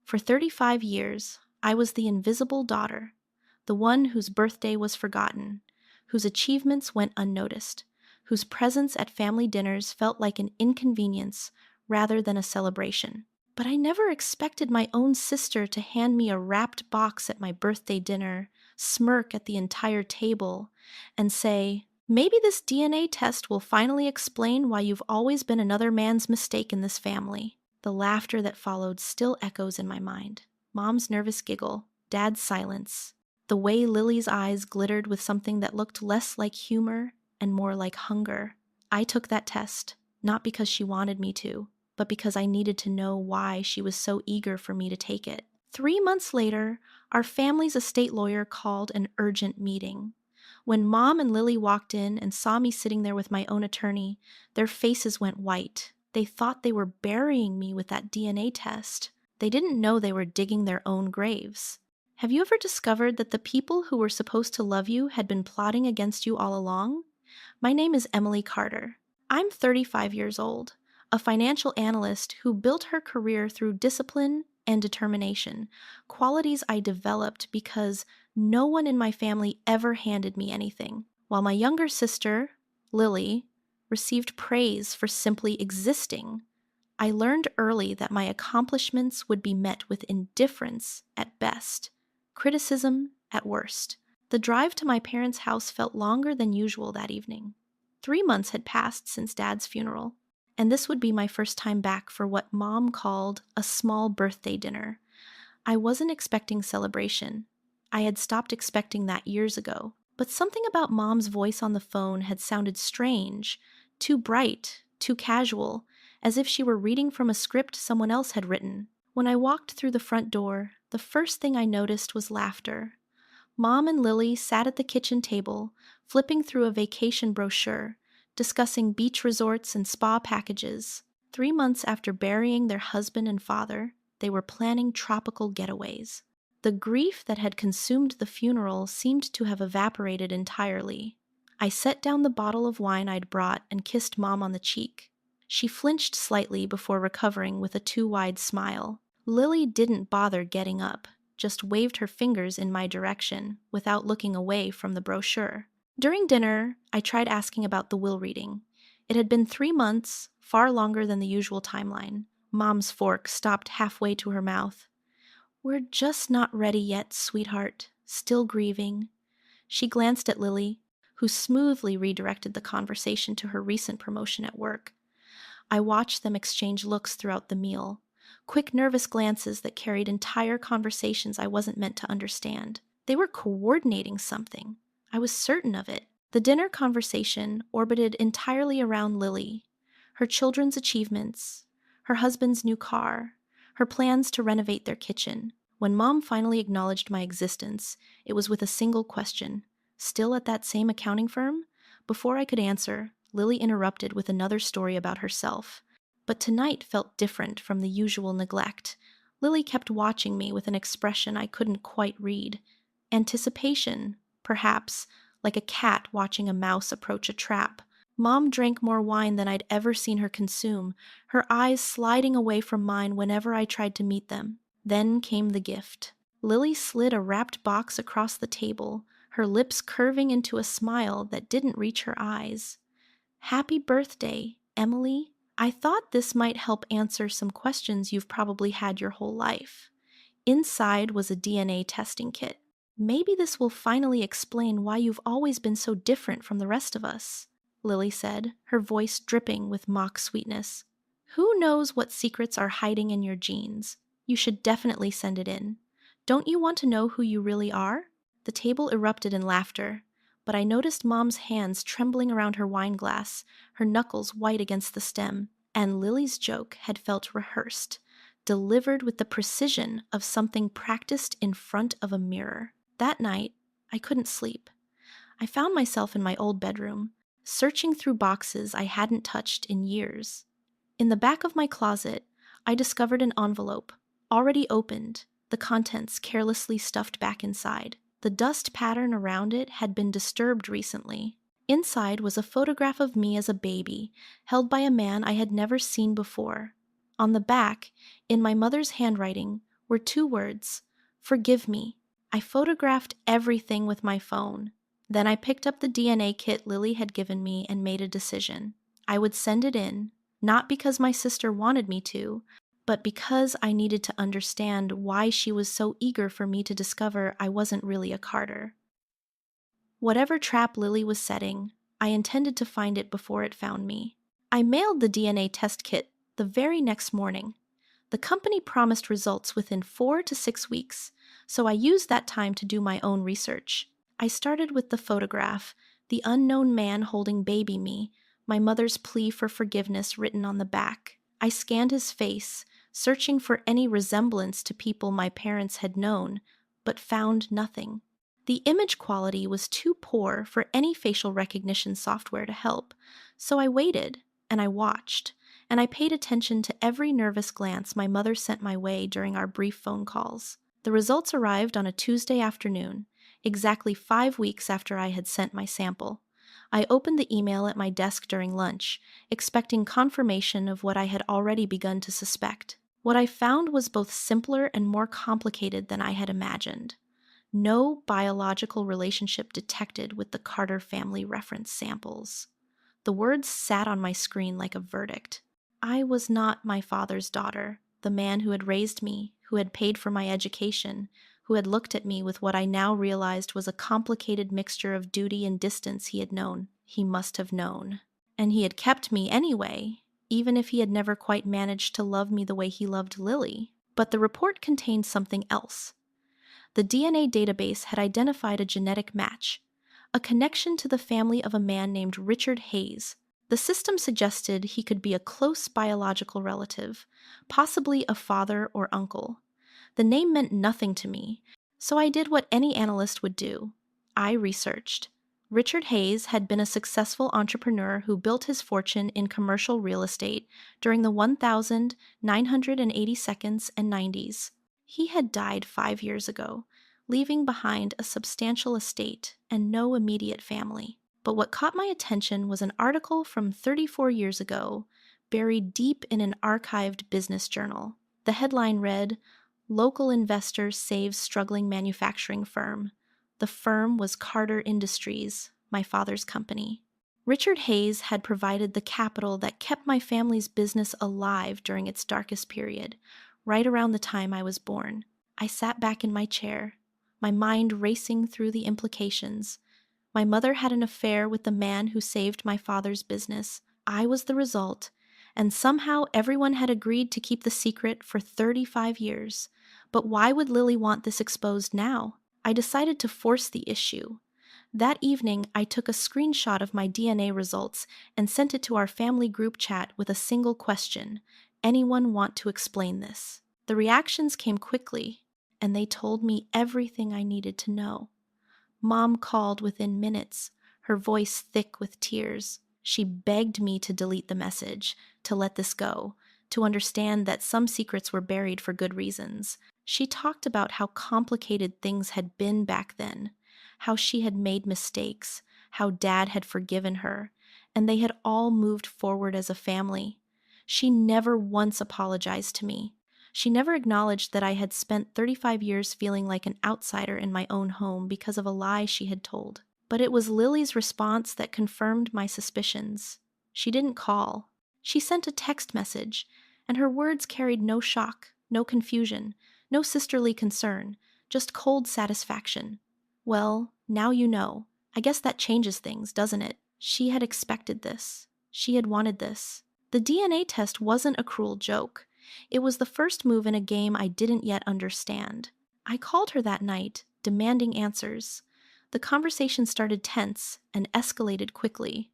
For 35 years, I was the invisible daughter, the one whose birthday was forgotten, whose achievements went unnoticed, whose presence at family dinners felt like an inconvenience rather than a celebration. But I never expected my own sister to hand me a wrapped box at my birthday dinner, smirk at the entire table, and say, "Maybe this DNA test will finally explain why you've always been another man's mistake in this family." The laughter that followed still echoes in my mind. Mom's nervous giggle, Dad's silence, the way Lily's eyes glittered with something that looked less like humor and more like hunger. I took that test, not because she wanted me to, but because I needed to know why she was so eager for me to take it. 3 months later, our family's estate lawyer called an urgent meeting. When Mom and Lily walked in and saw me sitting there with my own attorney, their faces went white. They thought they were burying me with that DNA test. They didn't know they were digging their own graves. Have you ever discovered that the people who were supposed to love you had been plotting against you all along? My name is Emily Carter. I'm 35 years old, a financial analyst who built her career through discipline and determination, qualities I developed because no one in my family ever handed me anything. While my younger sister, Lily, received praise for simply existing, I learned early that my accomplishments would be met with indifference at best, criticism at worst. The drive to my parents' house felt longer than usual that evening. 3 months had passed since Dad's funeral, and this would be my first time back for what Mom called a small birthday dinner. I wasn't expecting celebration. I had stopped expecting that years ago, but something about Mom's voice on the phone had sounded strange, too bright, too casual, as if she were reading from a script someone else had written. When I walked through the front door, the first thing I noticed was laughter. Mom and Lily sat at the kitchen table, flipping through a vacation brochure, discussing beach resorts and spa packages. 3 months after burying their husband and father, they were planning tropical getaways. The grief that had consumed the funeral seemed to have evaporated entirely. I set down the bottle of wine I'd brought and kissed Mom on the cheek. She flinched slightly before recovering with a too wide smile. Lily didn't bother getting up, just waved her fingers in my direction without looking away from the brochure. During dinner, I tried asking about the will reading. It had been 3 months, far longer than the usual timeline. Mom's fork stopped halfway to her mouth. "We're just not ready yet, sweetheart. Still grieving." She glanced at Lily, who smoothly redirected the conversation to her recent promotion at work. I watched them exchange looks throughout the meal, quick nervous glances that carried entire conversations I wasn't meant to understand. They were coordinating something. I was certain of it. The dinner conversation orbited entirely around Lily, her children's achievements, her husband's new car, her plans to renovate their kitchen. When Mom finally acknowledged my existence, it was with a single question. "Still at that same accounting firm?" Before I could answer, Lily interrupted with another story about herself. But tonight felt different from the usual neglect. Lily kept watching me with an expression I couldn't quite read. Anticipation, perhaps, like a cat watching a mouse approach a trap. Mom drank more wine than I'd ever seen her consume, her eyes sliding away from mine whenever I tried to meet them. Then came the gift. Lily slid a wrapped box across the table, her lips curving into a smile that didn't reach her eyes. "Happy birthday, Emily." I thought this might help answer some questions you've probably had your whole life. Inside was a DNA testing kit. "Maybe this will finally explain why you've always been so different from the rest of us," Lily said, her voice dripping with mock sweetness. "Who knows what secrets are hiding in your genes? You should definitely send it in. Don't you want to know who you really are?" The table erupted in laughter, but I noticed Mom's hands trembling around her wine glass, her knuckles white against the stem, and Lily's joke had felt rehearsed, delivered with the precision of something practiced in front of a mirror. That night, I couldn't sleep. I found myself in my old bedroom, searching through boxes I hadn't touched in years. In the back of my closet, I discovered an envelope, already opened, the contents carelessly stuffed back inside. The dust pattern around it had been disturbed recently. Inside was a photograph of me as a baby, held by a man I had never seen before. On the back, in my mother's handwriting, were two words: forgive me. I photographed everything with my phone. Then I picked up the DNA kit Lily had given me and made a decision. I would send it in, not because my sister wanted me to, but because I needed to understand why she was so eager for me to discover I wasn't really a Carter. Whatever trap Lily was setting, I intended to find it before it found me. I mailed the DNA test kit the very next morning. The company promised results within 4 to 6 weeks, so I used that time to do my own research. I started with the photograph, the unknown man holding baby me, my mother's plea for forgiveness written on the back. I scanned his face, searching for any resemblance to people my parents had known, but found nothing. The image quality was too poor for any facial recognition software to help, so I waited and I watched, and I paid attention to every nervous glance my mother sent my way during our brief phone calls. The results arrived on a Tuesday afternoon, exactly 5 weeks after I had sent my sample. I opened the email at my desk during lunch, expecting confirmation of what I had already begun to suspect. What I found was both simpler and more complicated than I had imagined. No biological relationship detected with the Carter family reference samples. The words sat on my screen like a verdict. I was not my father's daughter, the man who had raised me, who had paid for my education, who had looked at me with what I now realized was a complicated mixture of duty and distance he had known. He must have known. And he had kept me anyway, even if he had never quite managed to love me the way he loved Lily. But the report contained something else. The DNA database had identified a genetic match, a connection to the family of a man named Richard Hayes. The system suggested he could be a close biological relative, possibly a father or uncle. The name meant nothing to me, so I did what any analyst would do. I researched. Richard Hayes had been a successful entrepreneur who built his fortune in commercial real estate during the 1982nd and 90s. He had died 5 years ago, leaving behind a substantial estate and no immediate family. But what caught my attention was an article from 34 years ago, buried deep in an archived business journal. The headline read, "Local Investor Saves Struggling Manufacturing Firm." The firm was Carter Industries, my father's company. Richard Hayes had provided the capital that kept my family's business alive during its darkest period, right around the time I was born. I sat back in my chair, my mind racing through the implications. My mother had an affair with the man who saved my father's business. I was the result, and somehow everyone had agreed to keep the secret for 35 years. But why would Lily want this exposed now? I decided to force the issue. That evening, I took a screenshot of my DNA results and sent it to our family group chat with a single question: anyone want to explain this? The reactions came quickly, and they told me everything I needed to know. Mom called within minutes, her voice thick with tears. She begged me to delete the message, to let this go, to understand that some secrets were buried for good reasons. She talked about how complicated things had been back then, how she had made mistakes, how Dad had forgiven her, and they had all moved forward as a family. She never once apologized to me. She never acknowledged that I had spent 35 years feeling like an outsider in my own home because of a lie she had told. But it was Lily's response that confirmed my suspicions. She didn't call. She sent a text message, and her words carried no shock, no confusion, no sisterly concern, just cold satisfaction. Well, now you know. I guess that changes things, doesn't it? She had expected this. She had wanted this. The DNA test wasn't a cruel joke. It was the first move in a game I didn't yet understand. I called her that night, demanding answers. The conversation started tense and escalated quickly.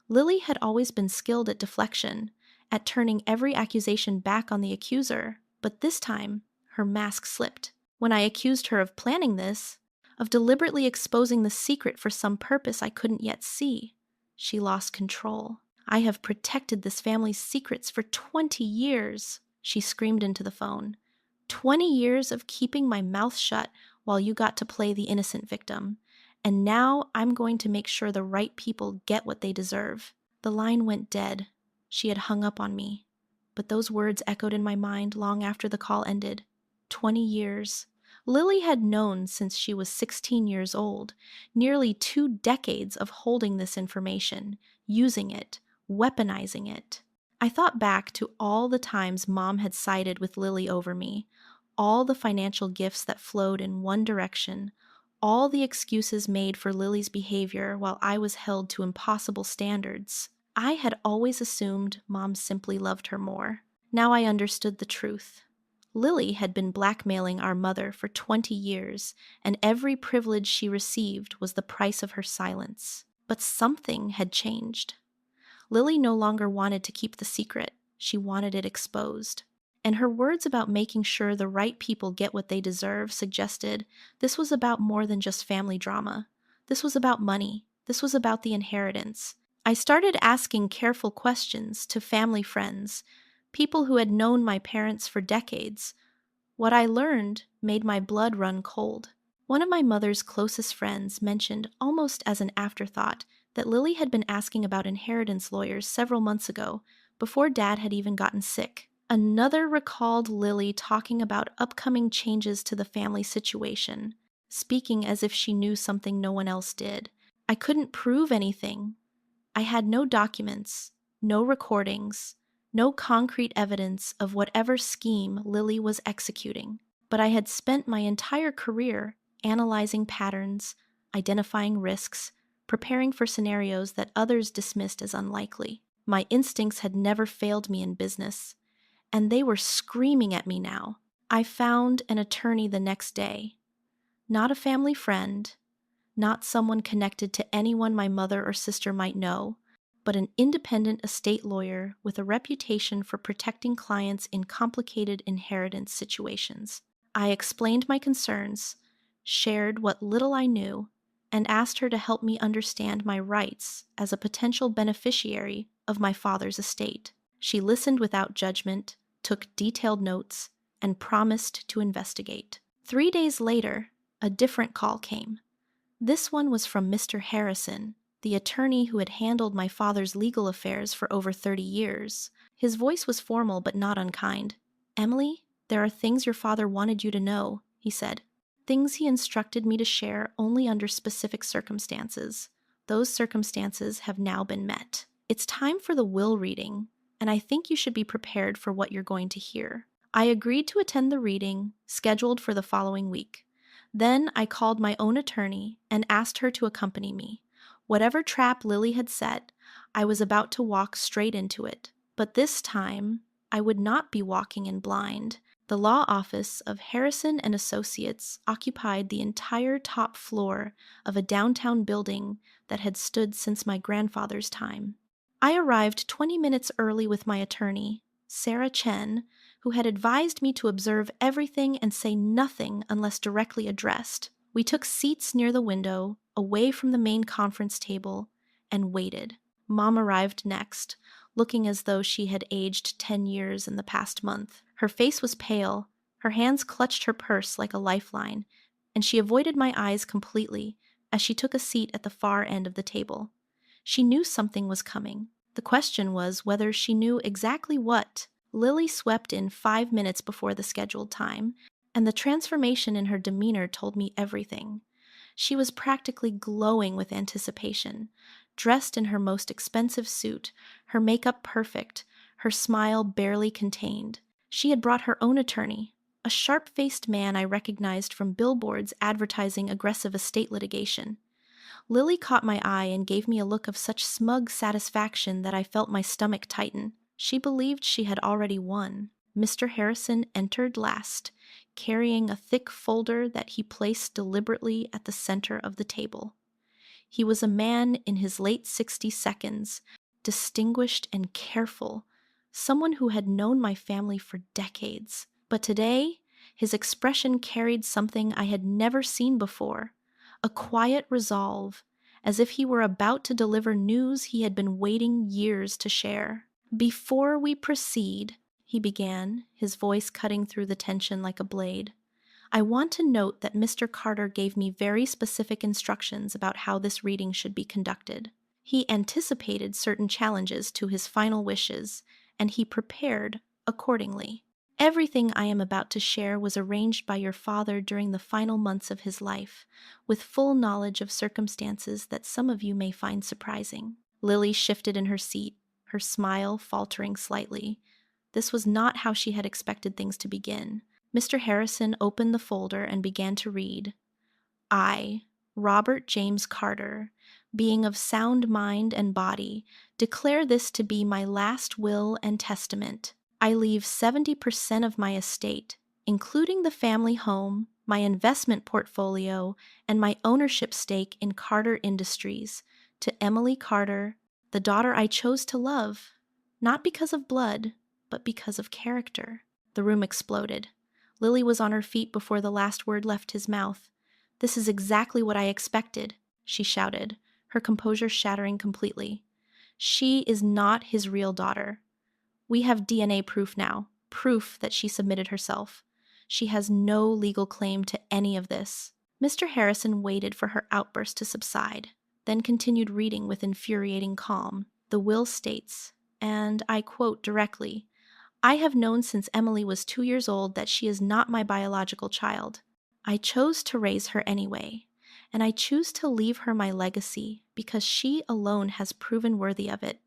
Lily had always been skilled at deflection, at turning every accusation back on the accuser, but this time, her mask slipped. When I accused her of planning this, of deliberately exposing the secret for some purpose I couldn't yet see, she lost control. "I have protected this family's secrets for 20 years, she screamed into the phone. 20 years of keeping my mouth shut while you got to play the innocent victim. And now I'm going to make sure the right people get what they deserve." The line went dead. She had hung up on me. But those words echoed in my mind long after the call ended. 20 years. Lily had known since she was 16 years old, nearly 2 decades of holding this information, using it, weaponizing it. I thought back to all the times Mom had sided with Lily over me, all the financial gifts that flowed in one direction, all the excuses made for Lily's behavior while I was held to impossible standards. I had always assumed Mom simply loved her more. Now I understood the truth. Lily had been blackmailing our mother for 20 years, and every privilege she received was the price of her silence. But something had changed. Lily no longer wanted to keep the secret. She wanted it exposed. And her words about making sure the right people get what they deserve suggested this was about more than just family drama. This was about money. This was about the inheritance. I started asking careful questions to family friends, people who had known my parents for decades. What I learned made my blood run cold. One of my mother's closest friends mentioned, almost as an afterthought, that Lily had been asking about inheritance lawyers several months ago, before Dad had even gotten sick. Another recalled Lily talking about upcoming changes to the family situation, speaking as if she knew something no one else did. I couldn't prove anything. I had no documents, no recordings, no concrete evidence of whatever scheme Lily was executing. But I had spent my entire career analyzing patterns, identifying risks, preparing for scenarios that others dismissed as unlikely. My instincts had never failed me in business, and they were screaming at me now. I found an attorney the next day. Not a family friend, not someone connected to anyone my mother or sister might know, but an independent estate lawyer with a reputation for protecting clients in complicated inheritance situations. I explained my concerns, shared what little I knew, and asked her to help me understand my rights as a potential beneficiary of my father's estate. She listened without judgment, took detailed notes, and promised to investigate. 3 days later, a different call came. This one was from Mr. Harrison, the attorney who had handled my father's legal affairs for over 30 years. His voice was formal but not unkind. "Emily, there are things your father wanted you to know," he said. "Things he instructed me to share only under specific circumstances. Those circumstances have now been met. It's time for the will reading, and I think you should be prepared for what you're going to hear." I agreed to attend the reading, scheduled for the following week. Then I called my own attorney and asked her to accompany me. Whatever trap Lily had set, I was about to walk straight into it. But this time, I would not be walking in blind. The law office of Harrison and Associates occupied the entire top floor of a downtown building that had stood since my grandfather's time. I arrived 20 minutes early with my attorney, Sarah Chen, who had advised me to observe everything and say nothing unless directly addressed. We took seats near the window, away from the main conference table, and waited. Mom arrived next, looking as though she had aged 10 years in the past month. Her face was pale, her hands clutched her purse like a lifeline, and she avoided my eyes completely as she took a seat at the far end of the table. She knew something was coming. The question was whether she knew exactly what. Lily swept in 5 minutes before the scheduled time, and the transformation in her demeanor told me everything. She was practically glowing with anticipation, dressed in her most expensive suit, her makeup perfect, her smile barely contained. She had brought her own attorney, a sharp-faced man I recognized from billboards advertising aggressive estate litigation. Lily caught my eye and gave me a look of such smug satisfaction that I felt my stomach tighten. She believed she had already won. Mr. Harrison entered last, carrying a thick folder that he placed deliberately at the center of the table. He was a man in his late 60s, distinguished and careful, someone who had known my family for decades. But today, his expression carried something I had never seen before, a quiet resolve, as if he were about to deliver news he had been waiting years to share. "Before we proceed," he began, his voice cutting through the tension like a blade, "I want to note that Mr. Carter gave me very specific instructions about how this reading should be conducted. He anticipated certain challenges to his final wishes, and he prepared accordingly." Everything I am about to share was arranged by your father during the final months of his life, with full knowledge of circumstances that some of you may find surprising. Lily shifted in her seat, her smile faltering slightly. This was not how she had expected things to begin. Mr. Harrison opened the folder and began to read. I, Robert James Carter, being of sound mind and body, declare this to be my last will and testament. I leave 70% of my estate, including the family home, my investment portfolio, and my ownership stake in Carter Industries, to Emily Carter, the daughter I chose to love, not because of blood, but because of character. The room exploded. Lily was on her feet before the last word left his mouth. "This is exactly what I expected," she shouted, her composure shattering completely. "She is not his real daughter. We have DNA proof now, proof that she submitted herself. She has no legal claim to any of this." Mr. Harrison waited for her outburst to subside, then continued reading with infuriating calm. The will states, and I quote directly, "I have known since Emily was 2 years old that she is not my biological child. I chose to raise her anyway, and I choose to leave her my legacy because she alone has proven worthy of it.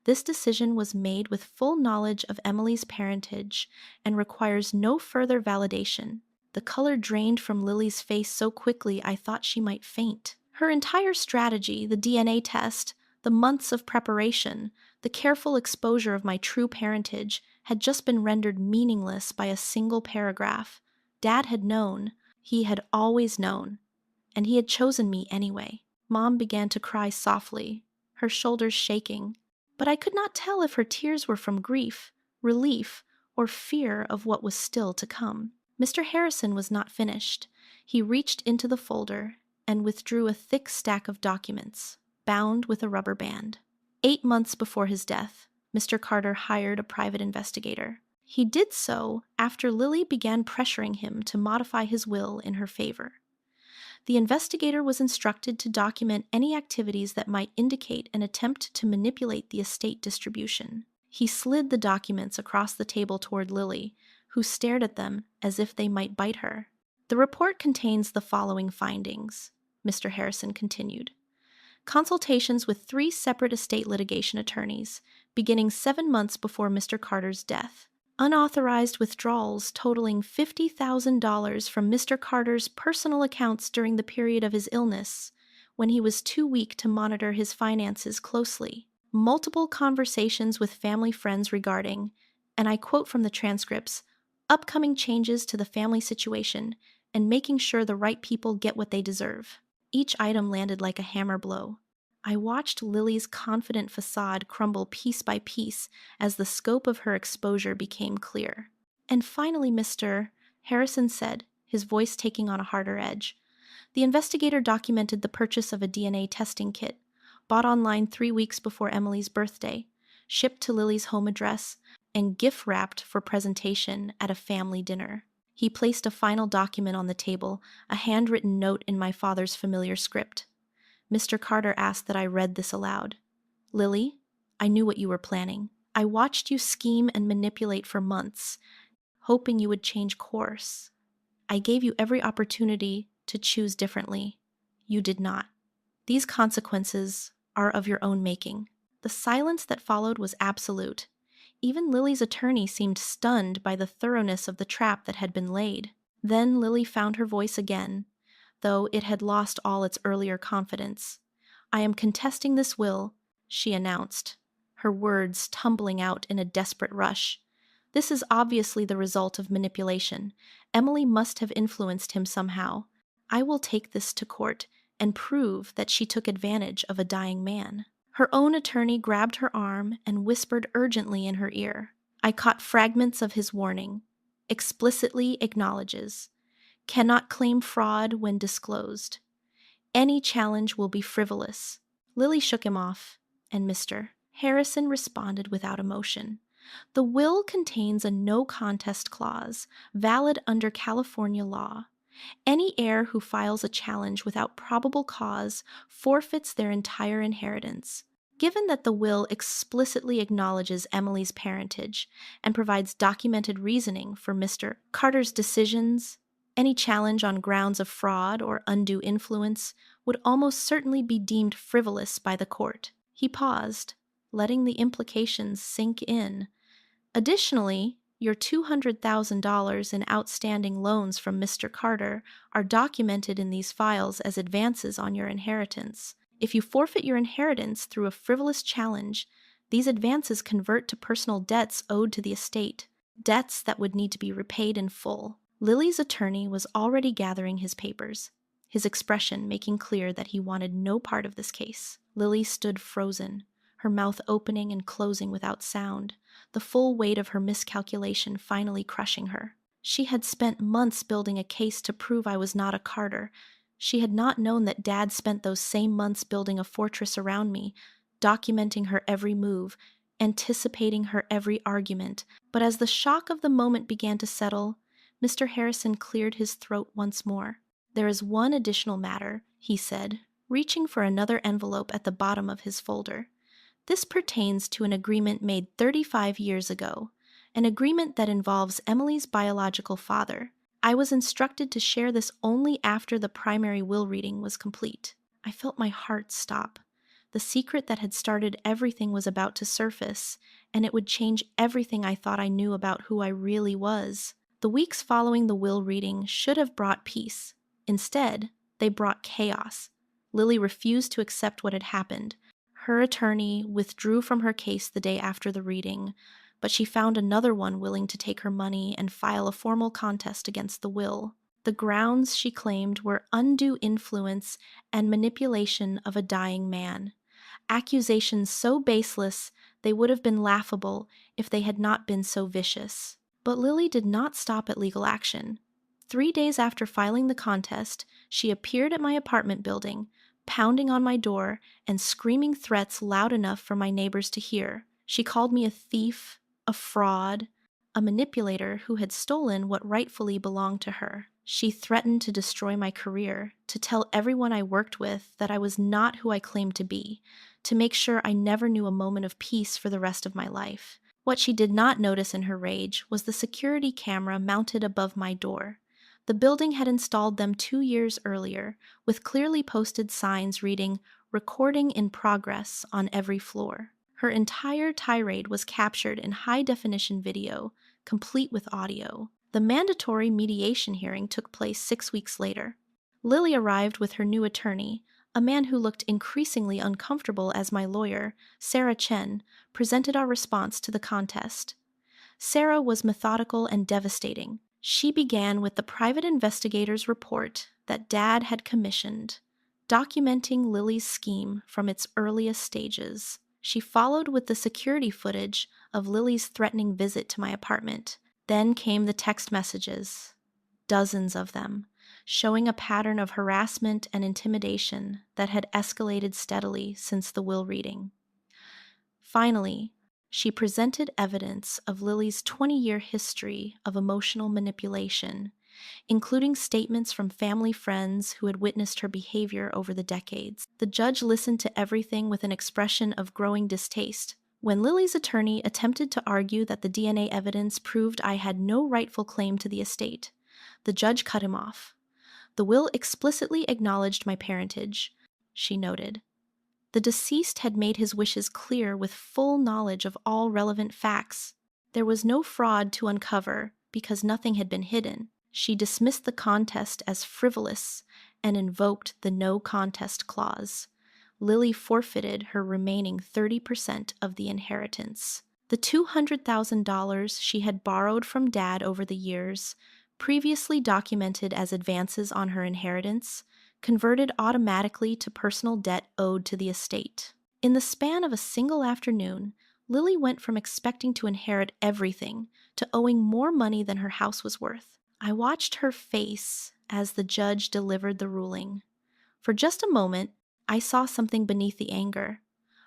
This decision was made with full knowledge of Emily's parentage and requires no further validation." The color drained from Lily's face so quickly I thought she might faint. Her entire strategy, the DNA test, the months of preparation, the careful exposure of my true parentage, had just been rendered meaningless by a single paragraph. Dad had known. He had always known. And he had chosen me anyway. Mom began to cry softly, her shoulders shaking, but I could not tell if her tears were from grief, relief, or fear of what was still to come. Mr. Harrison was not finished. He reached into the folder and withdrew a thick stack of documents, bound with a rubber band. 8 months before his death, Mr. Carter hired a private investigator. He did so after Lily began pressuring him to modify his will in her favor. The investigator was instructed to document any activities that might indicate an attempt to manipulate the estate distribution. He slid the documents across the table toward Lily, who stared at them as if they might bite her. "The report contains the following findings," Mr. Harrison continued. "Consultations with 3 separate estate litigation attorneys, beginning 7 months before Mr. Carter's death. Unauthorized withdrawals totaling $50,000 from Mr. Carter's personal accounts during the period of his illness, when he was too weak to monitor his finances closely. Multiple conversations with family friends regarding," and I quote from the transcripts, "upcoming changes to the family situation and making sure the right people get what they deserve." Each item landed like a hammer blow. I watched Lily's confident facade crumble piece by piece as the scope of her exposure became clear. "And finally, Mr. Harrison said, his voice taking on a harder edge, "the investigator documented the purchase of a DNA testing kit, bought online 3 weeks before Emily's birthday, shipped to Lily's home address, and gift-wrapped for presentation at a family dinner." He placed a final document on the table, a handwritten note in my father's familiar script. Mr. Carter asked that I read this aloud. "Lily, I knew what you were planning. I watched you scheme and manipulate for months, hoping you would change course. I gave you every opportunity to choose differently. You did not. These consequences are of your own making." The silence that followed was absolute. Even Lily's attorney seemed stunned by the thoroughness of the trap that had been laid. Then Lily found her voice again, though it had lost all its earlier confidence. "I am contesting this will," she announced, her words tumbling out in a desperate rush. "This is obviously the result of manipulation. Emily must have influenced him somehow. I will take this to court and prove that she took advantage of a dying man." Her own attorney grabbed her arm and whispered urgently in her ear. I caught fragments of his warning. "Explicitly acknowledges. Cannot claim fraud when disclosed. Any challenge will be frivolous." Lily shook him off, and Mr. Harrison responded without emotion. "The will contains a no-contest clause, valid under California law. Any heir who files a challenge without probable cause forfeits their entire inheritance. Given that the will explicitly acknowledges Emily's parentage and provides documented reasoning for Mr. Carter's decisions, any challenge on grounds of fraud or undue influence would almost certainly be deemed frivolous by the court. He paused, letting the implications sink in. Additionally, your $200,000 in outstanding loans from Mr. Carter are documented in these files as advances on your inheritance. If you forfeit your inheritance through a frivolous challenge, these advances convert to personal debts owed to the estate, debts that would need to be repaid in full. Lily's attorney was already gathering his papers, his expression making clear that he wanted no part of this case. Lily stood frozen, her mouth opening and closing without sound, the full weight of her miscalculation finally crushing her. She had spent months building a case to prove I was not a Carter. She had not known that Dad spent those same months building a fortress around me, documenting her every move, anticipating her every argument. But as the shock of the moment began to settle, Mr. Harrison cleared his throat once more. "There is one additional matter," he said, reaching for another envelope at the bottom of his folder. "This pertains to an agreement made 35 years ago, an agreement that involves Emily's biological father. I was instructed to share this only after the primary will reading was complete." I felt my heart stop. The secret that had started everything was about to surface, and it would change everything I thought I knew about who I really was. The weeks following the will reading should have brought peace. Instead, they brought chaos. Lily refused to accept what had happened. Her attorney withdrew from her case the day after the reading, but she found another one willing to take her money and file a formal contest against the will. The grounds, she claimed, were undue influence and manipulation of a dying man. Accusations so baseless they would have been laughable if they had not been so vicious. But Lily did not stop at legal action. 3 days after filing the contest, she appeared at my apartment building, pounding on my door and screaming threats loud enough for my neighbors to hear. She called me a thief, a fraud, a manipulator who had stolen what rightfully belonged to her. She threatened to destroy my career, to tell everyone I worked with that I was not who I claimed to be, to make sure I never knew a moment of peace for the rest of my life. What she did not notice in her rage was the security camera mounted above my door. The building had installed them 2 years earlier, with clearly posted signs reading "Recording in Progress" on every floor. Her entire tirade was captured in high-definition video, complete with audio. The mandatory mediation hearing took place 6 weeks later. Lily arrived with her new attorney, a man who looked increasingly uncomfortable as my lawyer, Sarah Chen, presented our response to the contest. Sarah was methodical and devastating. She began with the private investigator's report that Dad had commissioned, documenting Lily's scheme from its earliest stages. She followed with the security footage of Lily's threatening visit to my apartment. Then came the text messages, dozens of them, showing a pattern of harassment and intimidation that had escalated steadily since the will reading. Finally, she presented evidence of Lily's 20-year history of emotional manipulation, including statements from family friends who had witnessed her behavior over the decades. The judge listened to everything with an expression of growing distaste. When Lily's attorney attempted to argue that the DNA evidence proved I had no rightful claim to the estate, the judge cut him off. "The will explicitly acknowledged my parentage," she noted. "The deceased had made his wishes clear with full knowledge of all relevant facts. There was no fraud to uncover because nothing had been hidden." She dismissed the contest as frivolous and invoked the no contest clause. Lily forfeited her remaining 30% of the inheritance. The $200,000 she had borrowed from Dad over the years, previously documented as advances on her inheritance, converted automatically to personal debt owed to the estate. In the span of a single afternoon, Lily went from expecting to inherit everything to owing more money than her house was worth. I watched her face as the judge delivered the ruling. For just a moment, I saw something beneath the anger,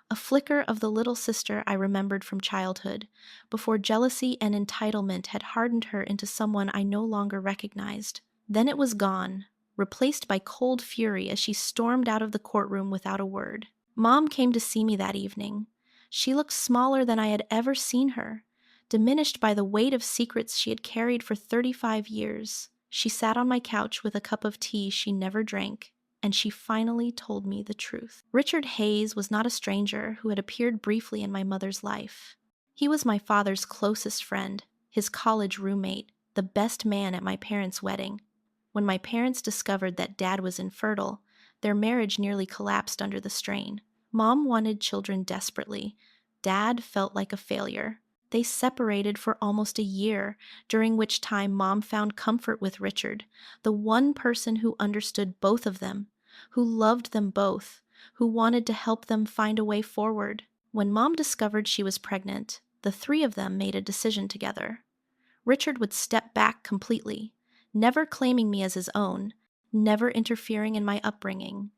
a flicker of the little sister I remembered from childhood, before jealousy and entitlement had hardened her into someone I no longer recognized. Then it was gone, replaced by cold fury as she stormed out of the courtroom without a word. Mom came to see me that evening. She looked smaller than I had ever seen her, diminished by the weight of secrets she had carried for 35 years. She sat on my couch with a cup of tea she never drank, and she finally told me the truth. Richard Hayes was not a stranger who had appeared briefly in my mother's life. He was my father's closest friend, his college roommate, the best man at my parents' wedding. When my parents discovered that Dad was infertile, their marriage nearly collapsed under the strain. Mom wanted children desperately. Dad felt like a failure. They separated for almost a year, during which time Mom found comfort with Richard, the one person who understood both of them, who loved them both, who wanted to help them find a way forward. When Mom discovered she was pregnant, the three of them made a decision together. Richard would step back completely, never claiming me as his own, never interfering in my upbringing.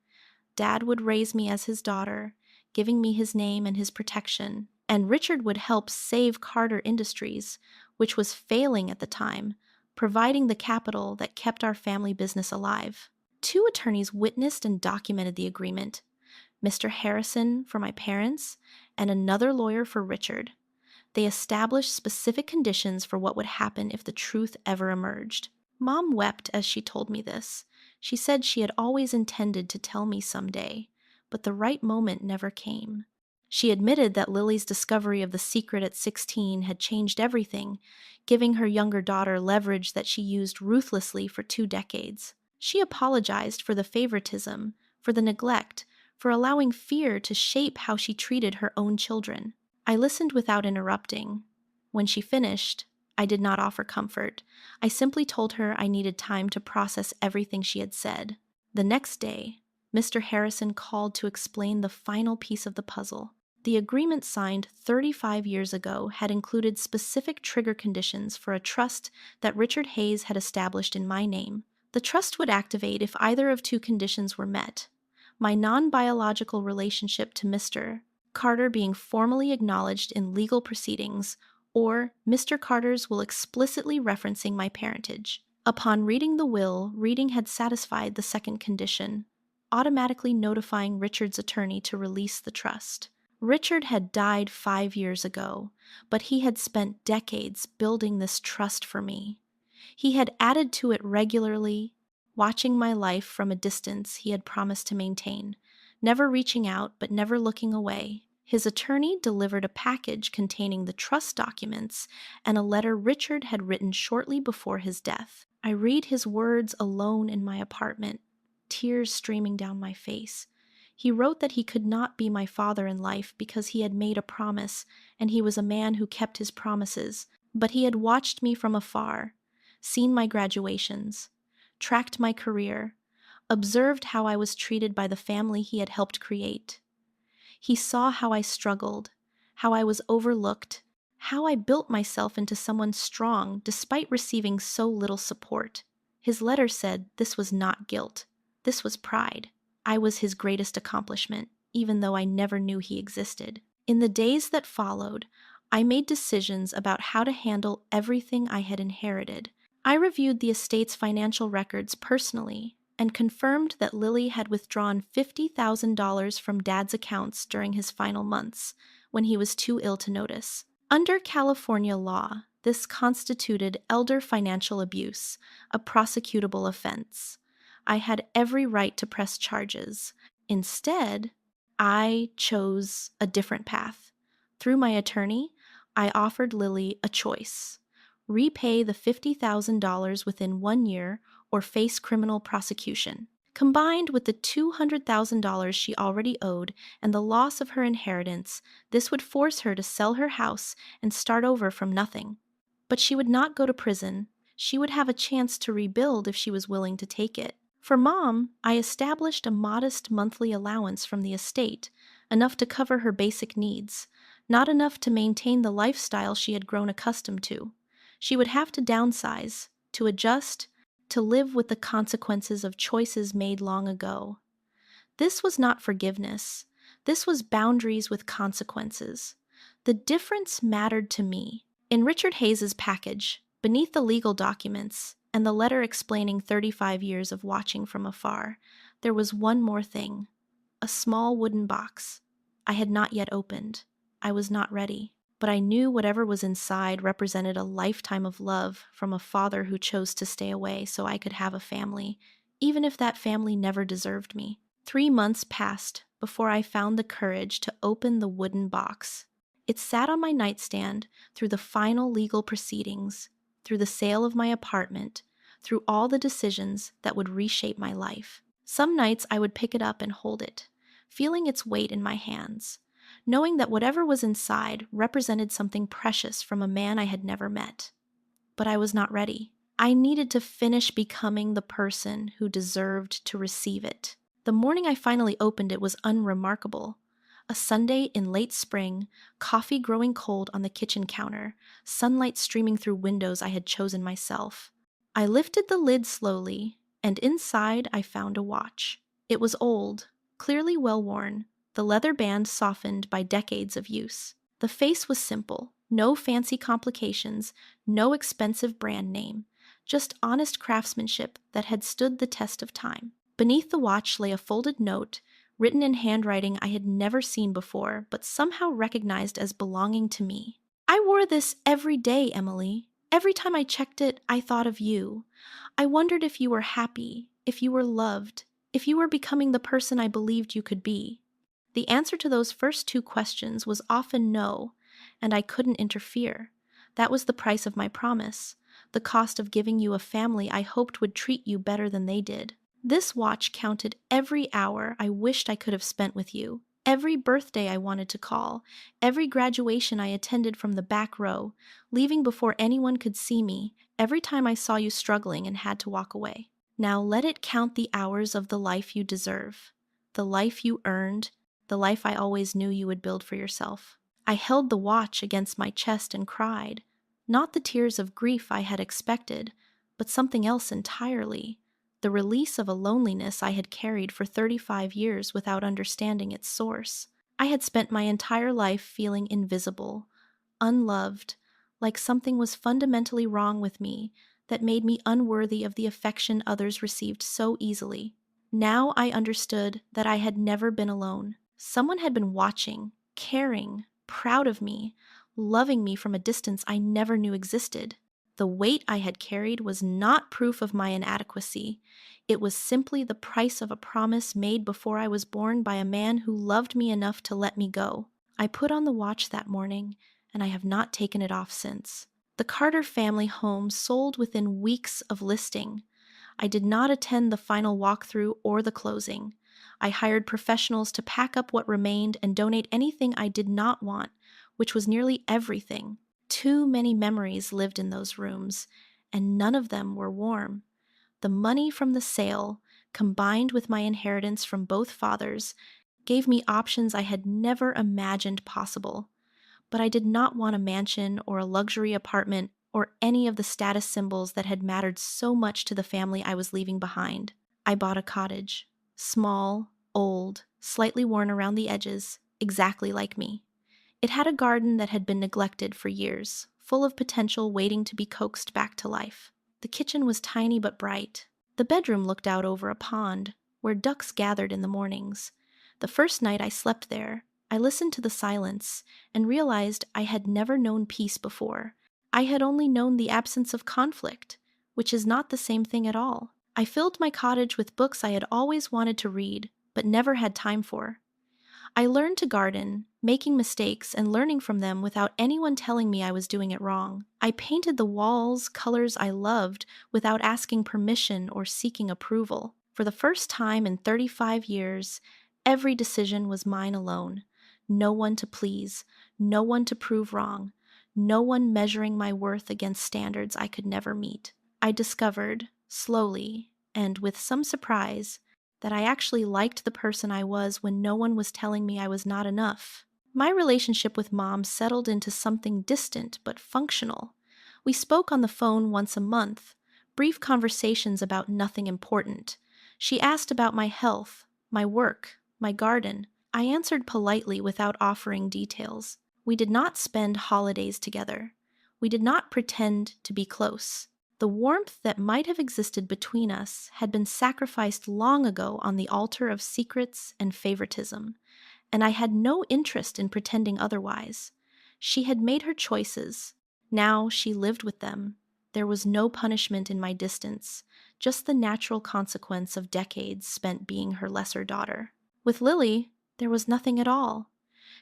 Dad would raise me as his daughter, giving me his name and his protection, and Richard would help save Carter Industries, which was failing at the time, providing the capital that kept our family business alive. Two attorneys witnessed and documented the agreement, Mr. Harrison for my parents and another lawyer for Richard. They established specific conditions for what would happen if the truth ever emerged. Mom wept as she told me this. She said she had always intended to tell me someday, but the right moment never came. She admitted that Lily's discovery of the secret at 16 had changed everything, giving her younger daughter leverage that she used ruthlessly for 2 decades. She apologized for the favoritism, for the neglect, for allowing fear to shape how she treated her own children. I listened without interrupting. When she finished, I did not offer comfort. I simply told her I needed time to process everything she had said. The next day, Mr. Harrison called to explain the final piece of the puzzle. The agreement signed 35 years ago had included specific trigger conditions for a trust that Richard Hayes had established in my name. The trust would activate if either of two conditions were met: my non-biological relationship to Mr. Carter being formally acknowledged in legal proceedings, or Mr. Carter's will explicitly referencing my parentage. Upon reading the will, reading had satisfied the second condition, automatically notifying Richard's attorney to release the trust. Richard had died 5 years ago, but he had spent decades building this trust for me. He had added to it regularly, watching my life from a distance he had promised to maintain, never reaching out but never looking away. His attorney delivered a package containing the trust documents and a letter Richard had written shortly before his death. I read his words alone in my apartment, tears streaming down my face. He wrote that he could not be my father in life because he had made a promise, and he was a man who kept his promises, but he had watched me from afar, seen my graduations, tracked my career, observed how I was treated by the family he had helped create. He saw how I struggled, how I was overlooked, how I built myself into someone strong despite receiving so little support. His letter said this was not guilt. This was pride. I was his greatest accomplishment, even though I never knew he existed. In the days that followed, I made decisions about how to handle everything I had inherited. I reviewed the estate's financial records personally and confirmed that Lily had withdrawn $50,000 from Dad's accounts during his final months, when he was too ill to notice. Under California law, this constituted elder financial abuse, a prosecutable offense. I had every right to press charges. Instead, I chose a different path. Through my attorney, I offered Lily a choice: repay the $50,000 within 1 year or face criminal prosecution. Combined with the $200,000 she already owed and the loss of her inheritance, this would force her to sell her house and start over from nothing. But she would not go to prison. She would have a chance to rebuild if she was willing to take it. For Mom, I established a modest monthly allowance from the estate, enough to cover her basic needs, not enough to maintain the lifestyle she had grown accustomed to. She would have to downsize, to adjust, to live with the consequences of choices made long ago. This was not forgiveness. This was boundaries with consequences. The difference mattered to me. In Richard Hayes's package, beneath the legal documents and the letter explaining 35 years of watching from afar, there was one more thing: a small wooden box. I had not yet opened. I was not ready. But I knew whatever was inside represented a lifetime of love from a father who chose to stay away so I could have a family, even if that family never deserved me. 3 months passed before I found the courage to open the wooden box. It sat on my nightstand through the final legal proceedings, through the sale of my apartment, through all the decisions that would reshape my life. Some nights I would pick it up and hold it, feeling its weight in my hands, knowing that whatever was inside represented something precious from a man I had never met. But I was not ready. I needed to finish becoming the person who deserved to receive it. The morning I finally opened it was unremarkable. A Sunday in late spring, coffee growing cold on the kitchen counter, sunlight streaming through windows I had chosen myself. I lifted the lid slowly, and inside I found a watch. It was old, clearly well worn, the leather band softened by decades of use. The face was simple, no fancy complications, no expensive brand name, just honest craftsmanship that had stood the test of time. Beneath the watch lay a folded note, written in handwriting I had never seen before, but somehow recognized as belonging to me. I wore this every day, Emily. Every time I checked it, I thought of you. I wondered if you were happy, if you were loved, if you were becoming the person I believed you could be. The answer to those first two questions was often no, and I couldn't interfere. That was the price of my promise, the cost of giving you a family I hoped would treat you better than they did. This watch counted every hour I wished I could have spent with you, every birthday I wanted to call, every graduation I attended from the back row, leaving before anyone could see me, every time I saw you struggling and had to walk away. Now let it count the hours of the life you deserve, the life you earned, the life I always knew you would build for yourself. I held the watch against my chest and cried, not the tears of grief I had expected, but something else entirely, the release of a loneliness I had carried for 35 years without understanding its source. I had spent my entire life feeling invisible, unloved, like something was fundamentally wrong with me that made me unworthy of the affection others received so easily. Now I understood that I had never been alone. Someone had been watching, caring, proud of me, loving me from a distance I never knew existed. The weight I had carried was not proof of my inadequacy. It was simply the price of a promise made before I was born by a man who loved me enough to let me go. I put on the watch that morning, and I have not taken it off since. The Carter family home sold within weeks of listing. I did not attend the final walkthrough or the closing. I hired professionals to pack up what remained and donate anything I did not want, which was nearly everything. Too many memories lived in those rooms, and none of them were warm. The money from the sale, combined with my inheritance from both fathers, gave me options I had never imagined possible. But I did not want a mansion or a luxury apartment or any of the status symbols that had mattered so much to the family I was leaving behind. I bought a cottage. Small, old, slightly worn around the edges, exactly like me. It had a garden that had been neglected for years, full of potential waiting to be coaxed back to life. The kitchen was tiny but bright. The bedroom looked out over a pond, where ducks gathered in the mornings. The first night I slept there, I listened to the silence and realized I had never known peace before. I had only known the absence of conflict, which is not the same thing at all. I filled my cottage with books I had always wanted to read, but never had time for. I learned to garden, making mistakes and learning from them without anyone telling me I was doing it wrong. I painted the walls colors I loved without asking permission or seeking approval. For the first time in 35 years, every decision was mine alone. No one to please, no one to prove wrong, no one measuring my worth against standards I could never meet. I discovered, slowly, and with some surprise, that I actually liked the person I was when no one was telling me I was not enough. My relationship with Mom settled into something distant but functional. We spoke on the phone once a month, brief conversations about nothing important. She asked about my health, my work, my garden. I answered politely without offering details. We did not spend holidays together. We did not pretend to be close. The warmth that might have existed between us had been sacrificed long ago on the altar of secrets and favoritism, and I had no interest in pretending otherwise. She had made her choices. Now she lived with them. There was no punishment in my distance, just the natural consequence of decades spent being her lesser daughter. With Lily, there was nothing at all.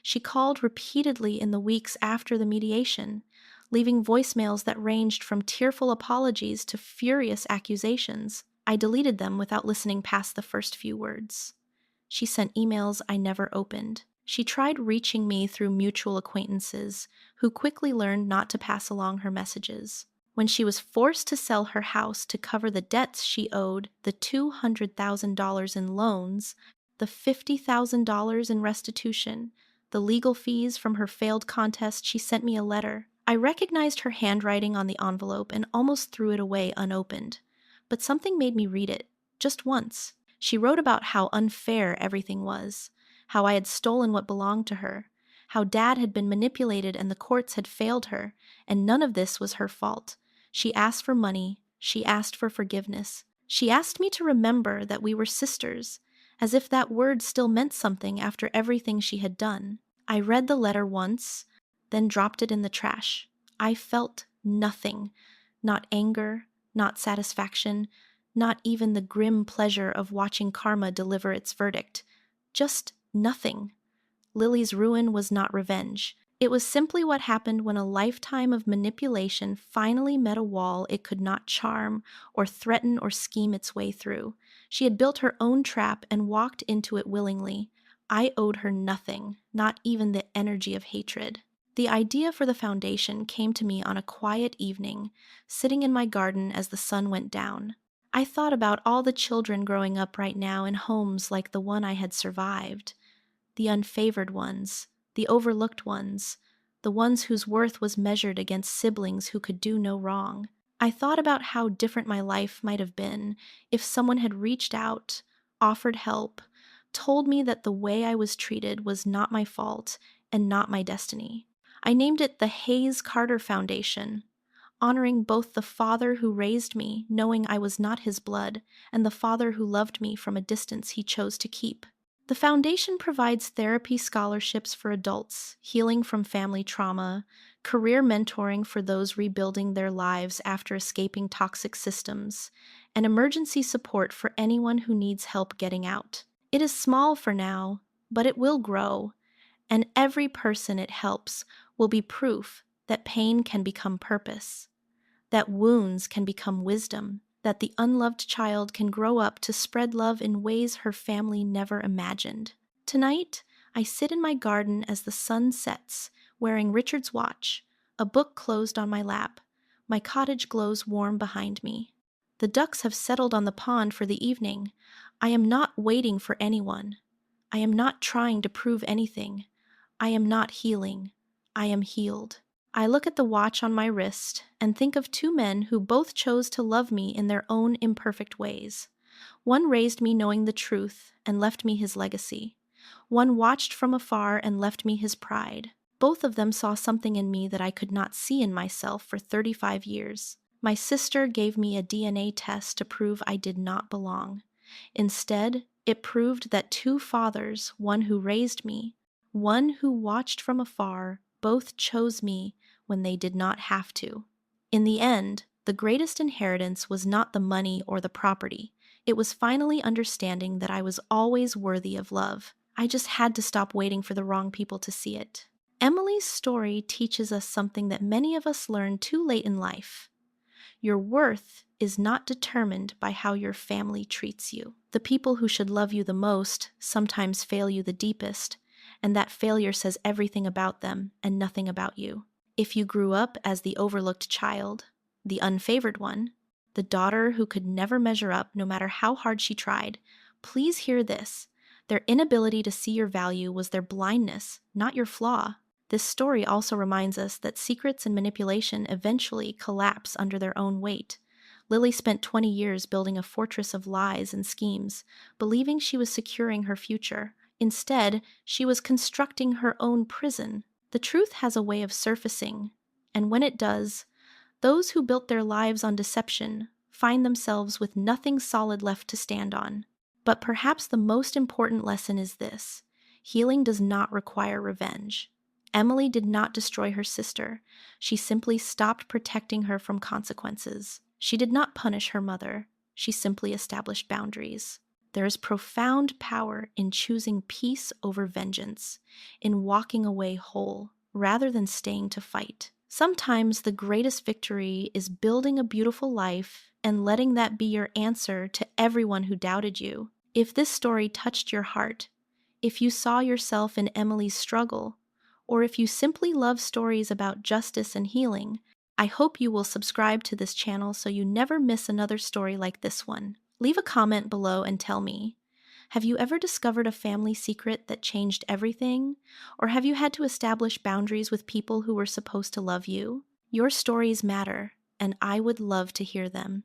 She called repeatedly in the weeks after the mediation, leaving voicemails that ranged from tearful apologies to furious accusations. I deleted them without listening past the first few words. She sent emails I never opened. She tried reaching me through mutual acquaintances, who quickly learned not to pass along her messages. When she was forced to sell her house to cover the debts she owed, the $200,000 in loans, the $50,000 in restitution, the legal fees from her failed contest, she sent me a letter. I recognized her handwriting on the envelope and almost threw it away unopened. But something made me read it, just once. She wrote about how unfair everything was, how I had stolen what belonged to her, how Dad had been manipulated and the courts had failed her, and none of this was her fault. She asked for money. She asked for forgiveness. She asked me to remember that we were sisters, as if that word still meant something after everything she had done. I read the letter once, then dropped it in the trash. I felt nothing, not anger, not satisfaction, not even the grim pleasure of watching karma deliver its verdict. Just nothing. Lily's ruin was not revenge. It was simply what happened when a lifetime of manipulation finally met a wall it could not charm or threaten or scheme its way through. She had built her own trap and walked into it willingly. I owed her nothing, not even the energy of hatred. The idea for the foundation came to me on a quiet evening, sitting in my garden as the sun went down. I thought about all the children growing up right now in homes like the one I had survived. The unfavored ones, the overlooked ones, the ones whose worth was measured against siblings who could do no wrong. I thought about how different my life might have been if someone had reached out, offered help, told me that the way I was treated was not my fault and not my destiny. I named it the Hayes Carter Foundation, honoring both the father who raised me, knowing I was not his blood, and the father who loved me from a distance he chose to keep. The foundation provides therapy scholarships for adults, healing from family trauma, career mentoring for those rebuilding their lives after escaping toxic systems, and emergency support for anyone who needs help getting out. It is small for now, but it will grow, and every person it helps will be proof that pain can become purpose, that wounds can become wisdom, that the unloved child can grow up to spread love in ways her family never imagined. Tonight, I sit in my garden as the sun sets, wearing Richard's watch, a book closed on my lap. My cottage glows warm behind me. The ducks have settled on the pond for the evening. I am not waiting for anyone. I am not trying to prove anything. I am not healing. I am healed. I look at the watch on my wrist and think of two men who both chose to love me in their own imperfect ways. One raised me knowing the truth and left me his legacy. One watched from afar and left me his pride. Both of them saw something in me that I could not see in myself for 35 years. My sister gave me a DNA test to prove I did not belong. Instead, it proved that two fathers, one who raised me, one who watched from afar, both chose me when they did not have to. In the end, the greatest inheritance was not the money or the property. It was finally understanding that I was always worthy of love. I just had to stop waiting for the wrong people to see it. Emily's story teaches us something that many of us learn too late in life. Your worth is not determined by how your family treats you. The people who should love you the most sometimes fail you the deepest, and that failure says everything about them and nothing about you. If you grew up as the overlooked child, the unfavored one, the daughter who could never measure up no matter how hard she tried, please hear this. Their inability to see your value was their blindness, not your flaw. This story also reminds us that secrets and manipulation eventually collapse under their own weight. Lily spent 20 years building a fortress of lies and schemes, believing she was securing her future. Instead, she was constructing her own prison. The truth has a way of surfacing, and when it does, Those who built their lives on deception find themselves with nothing solid left to stand on. But perhaps the most important lesson is this: healing does not require revenge. Emily did not destroy her sister. She simply stopped protecting her from consequences. She did not punish her mother. She simply established boundaries. There is profound power in choosing peace over vengeance, in walking away whole, rather than staying to fight. Sometimes the greatest victory is building a beautiful life and letting that be your answer to everyone who doubted you. If this story touched your heart, if you saw yourself in Emily's struggle, or if you simply love stories about justice and healing, I hope you will subscribe to this channel so you never miss another story like this one. Leave a comment below and tell me, have you ever discovered a family secret that changed everything? Or have you had to establish boundaries with people who were supposed to love you? Your stories matter, and I would love to hear them.